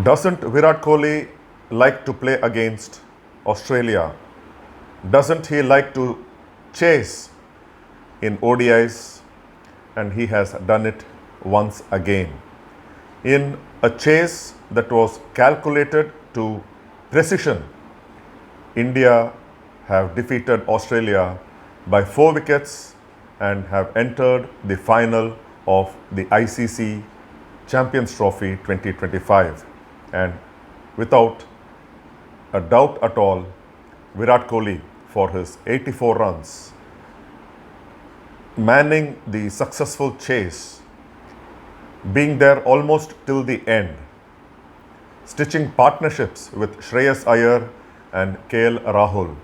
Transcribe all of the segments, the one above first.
Doesn't Virat Kohli like to play against Australia? Doesn't he like to chase in ODIs? And he has done it once again. In a chase that was calculated to precision, India have defeated Australia by 4 wickets and have entered the final of the ICC Champions Trophy 2025. And without a doubt at all, Virat Kohli, for his 84 runs, manning the successful chase, being there almost till the end, stitching partnerships with Shreyas Iyer and KL Rahul.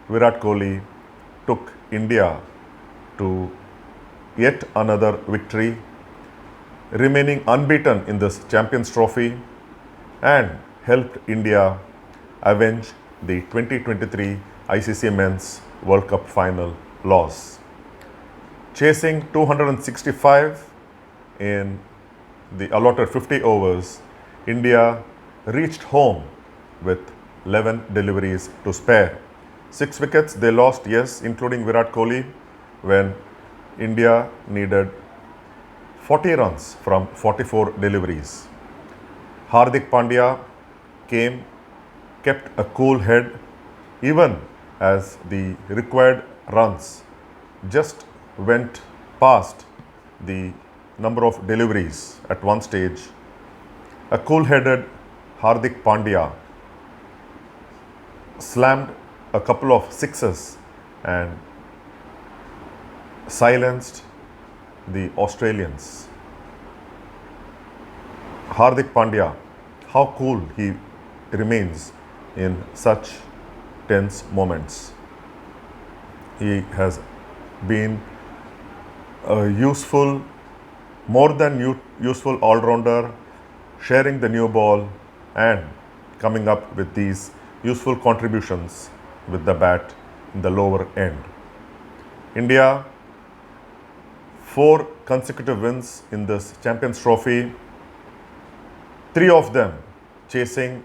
Virat Kohli took India to yet another victory, remaining unbeaten in this Champions Trophy, and helped India avenge the 2023 ICC Men's World Cup final loss. Chasing 265 in the allotted 50 overs, India reached home with 11 deliveries to spare. 6 wickets they lost, yes, including Virat Kohli, when India needed 40 runs from 44 deliveries. Hardik Pandya came, kept a cool head, even as the required runs just went past the number of deliveries at one stage. A cool-headed Hardik Pandya slammed a couple of sixes and silenced the Australians. Hardik Pandya, how cool he remains in such tense moments. He has been a useful, more than useful all-rounder, sharing the new ball and coming up with these useful contributions with the bat in the lower end. India, 4 consecutive wins in this Champions Trophy, 3 of them chasing,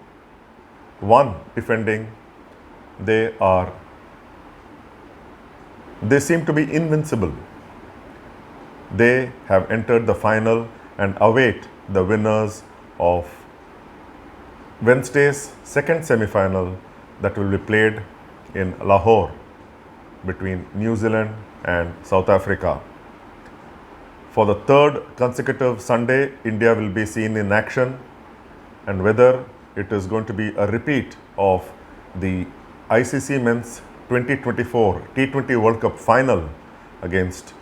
1 defending. They seem to be invincible. They have entered the final and await the winners of Wednesday's second semi-final that will be played in Lahore between New Zealand and South Africa. For the 3rd consecutive Sunday, India will be seen in action, and whether it is going to be a repeat of the ICC Men's 2024 T20 World Cup final against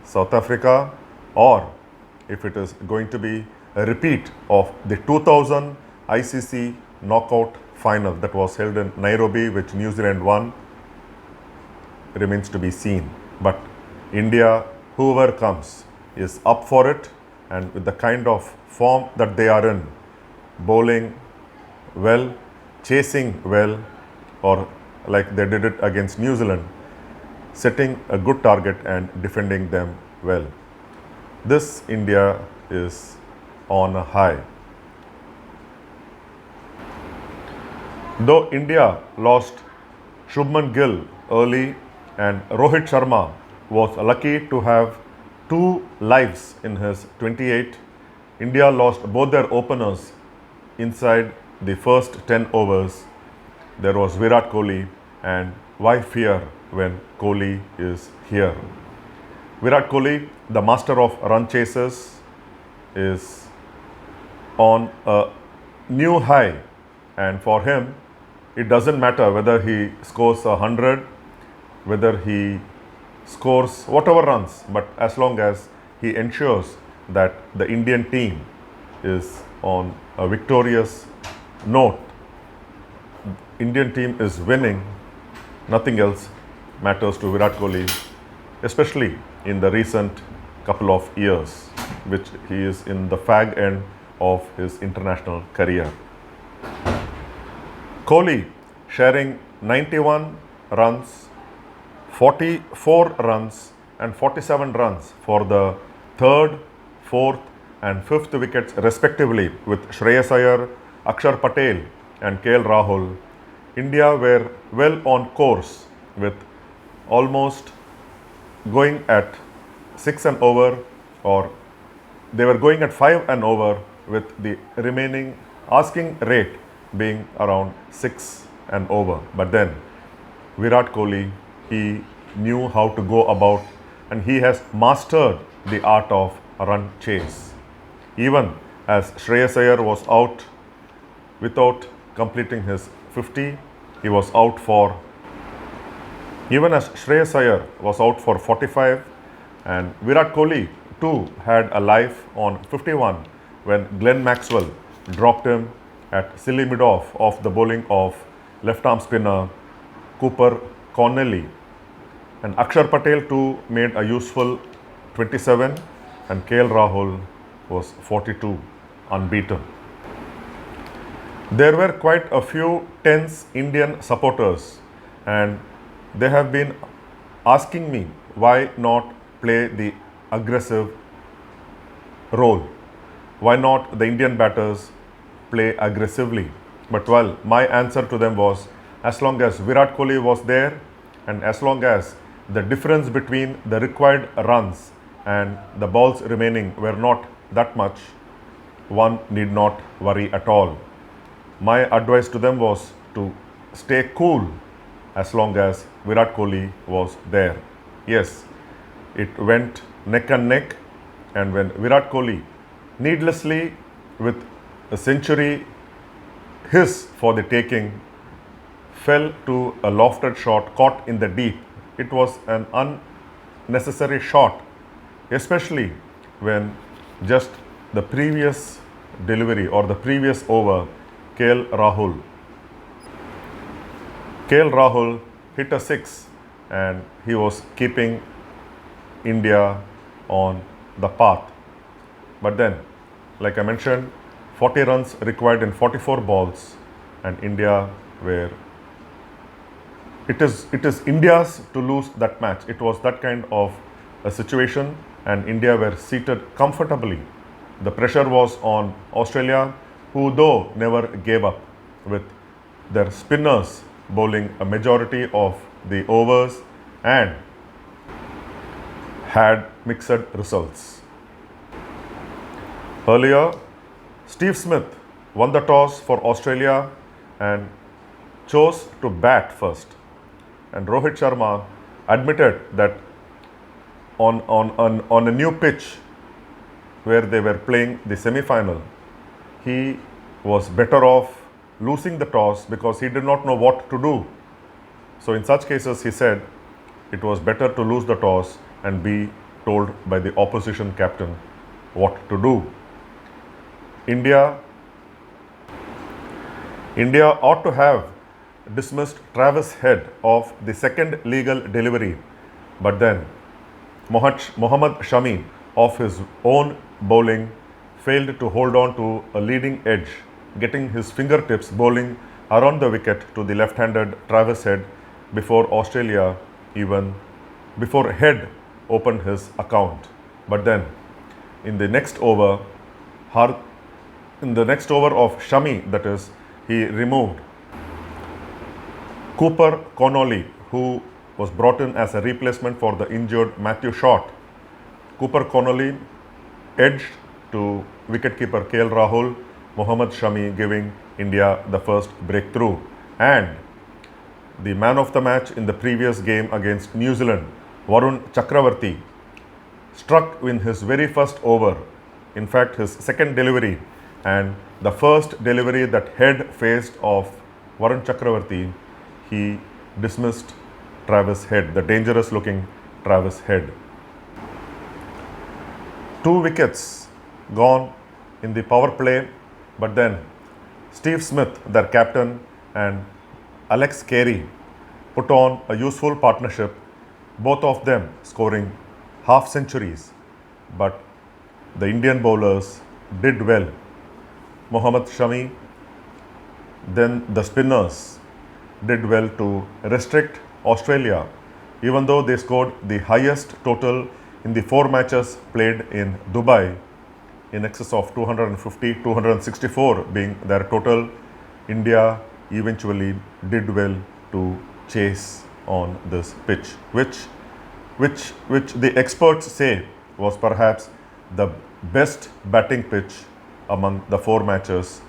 South Africa, or if it is going to be a repeat of the 2000 ICC knockout final that was held in Nairobi, which New Zealand won, remains to be seen. But India, whoever comes, is up for it, and with the kind of form that they are in, bowling well, chasing well, or like they did it against New Zealand, setting a good target and defending them well. This India is on a high. Though India lost Shubman Gill early and Rohit Sharma was lucky to have 2 lives in his 28, India lost both their openers inside the first 10 overs. There was Virat Kohli, and why fear when Kohli is here? Virat Kohli, the master of run chases, is on a new high, and for him, it doesn't matter whether he scores 100, whether he scores whatever runs, but as long as he ensures that the Indian team is on a victorious note, Indian team is winning, nothing else matters to Virat Kohli, especially in the recent couple of years, which he is in the fag end of his international career. Kohli sharing 91 runs, 44 runs and 47 runs for the 3rd, 4th and fifth wickets respectively with Shreyas Iyer, Akshar Patel and KL Rahul, India were well on course with almost going at 6 and over, or they were going at 5 and over with the remaining asking rate being around 6 and over. But then Virat Kohli, he knew how to go about and he has mastered the art of run chase. Even as Shreyas Iyer was out without completing his 50, he was out for, even as Shreyas Iyer was out for 45, and Virat Kohli too had a life on 51 when Glenn Maxwell dropped him at silly mid-off off the bowling of left-arm spinner Cooper Connolly. And Akshar Patel too made a useful 27 and KL Rahul was 42, unbeaten. There were quite a few tense Indian supporters and they have been asking me why not play the aggressive role. Why not the Indian batters play aggressively? But well, my answer to them was, as long as Virat Kohli was there and as long as the difference between the required runs and the balls remaining were not that much, one need not worry at all. My advice to them was to stay cool as long as Virat Kohli was there. Yes, it went neck and neck, and when Virat Kohli needlessly with a century his for the taking fell to a lofted shot caught in the deep. It was an unnecessary shot, especially when just the previous delivery or the previous over, KL Rahul hit a 6 and he was keeping India on the path. But then, like I mentioned, 40 runs required in 44 balls and India were, it is India's to lose that match. It was that kind of a situation and India were seated comfortably. The pressure was on Australia, who though never gave up, with their spinners bowling a majority of the overs and had mixed results. Earlier, Steve Smith won the toss for Australia and chose to bat first. And Rohit Sharma admitted that on a new pitch where they were playing the semi-final, he was better off losing the toss because he did not know what to do. So in such cases, he said it was better to lose the toss and be told by the opposition captain what to do. India ought to have dismissed Travis Head of the second legal delivery, but then Mohammad Shami of his own bowling failed to hold on to a leading edge, getting his fingertips bowling around the wicket to the left-handed Travis Head before Australia, even before Head opened his account. But then in the next over of Shami, that is, he removed Cooper Connolly, who was brought in as a replacement for the injured Matthew Short. Cooper Connolly edged to wicketkeeper KL Rahul, Mohammad Shami giving India the first breakthrough. And the man of the match in the previous game against New Zealand, Varun Chakravarti, struck in his very first over, in fact his second delivery, and the first delivery that Head faced of Varun Chakravarti, he dismissed Travis Head, the dangerous looking Travis Head. 2 wickets gone in the power play, but then Steve Smith, their captain, and Alex Carey put on a useful partnership, both of them scoring half centuries, but the Indian bowlers did well. Mohammad Shami, then the spinners did well to restrict Australia, even though they scored the highest total in the 4 matches played in Dubai. in excess of 250, 264 being their total, India eventually did well to chase on this pitch, which the experts say was perhaps the best batting pitch among the 4 matches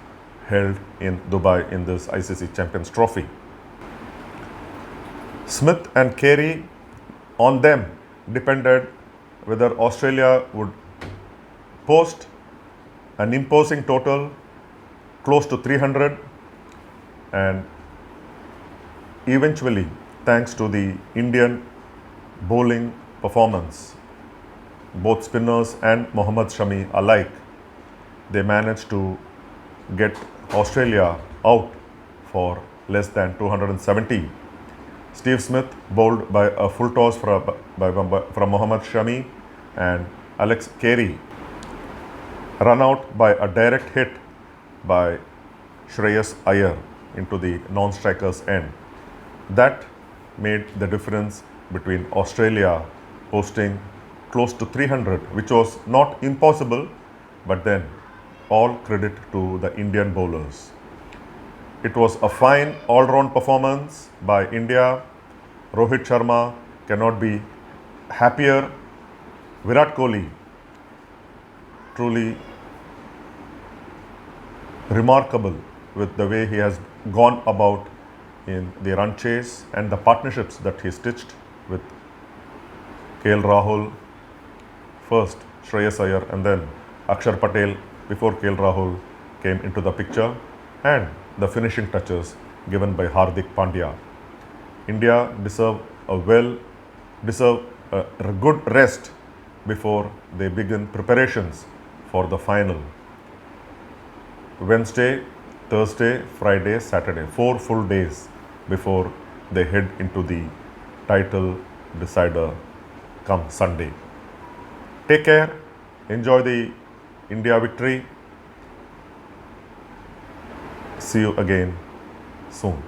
held in Dubai in this ICC Champions Trophy. Smith and Carey, on them depended whether Australia would post an imposing total close to 300, and eventually, thanks to the Indian bowling performance, both spinners and Mohammad Shami alike, they managed to get Australia out for less than 270. Steve Smith bowled by a full toss from Mohammad Shami, and Alex Carey run out by a direct hit by Shreyas Iyer into the non-striker's end. That made the difference between Australia posting close to 300, which was not impossible, but then all credit to the Indian bowlers. It was a fine all-round performance by India. Rohit Sharma cannot be happier. Virat Kohli, truly remarkable with the way he has gone about in the run chase and the partnerships that he stitched with KL Rahul, first Shreyas Iyer and then Akshar Patel before KL Rahul came into the picture, and the finishing touches given by Hardik Pandya. India deserve a good rest before they begin preparations for the final. Wednesday, Thursday, Friday, Saturday, 4 full days before they head into the title decider come Sunday. Take care, enjoy the India victory. See you again soon.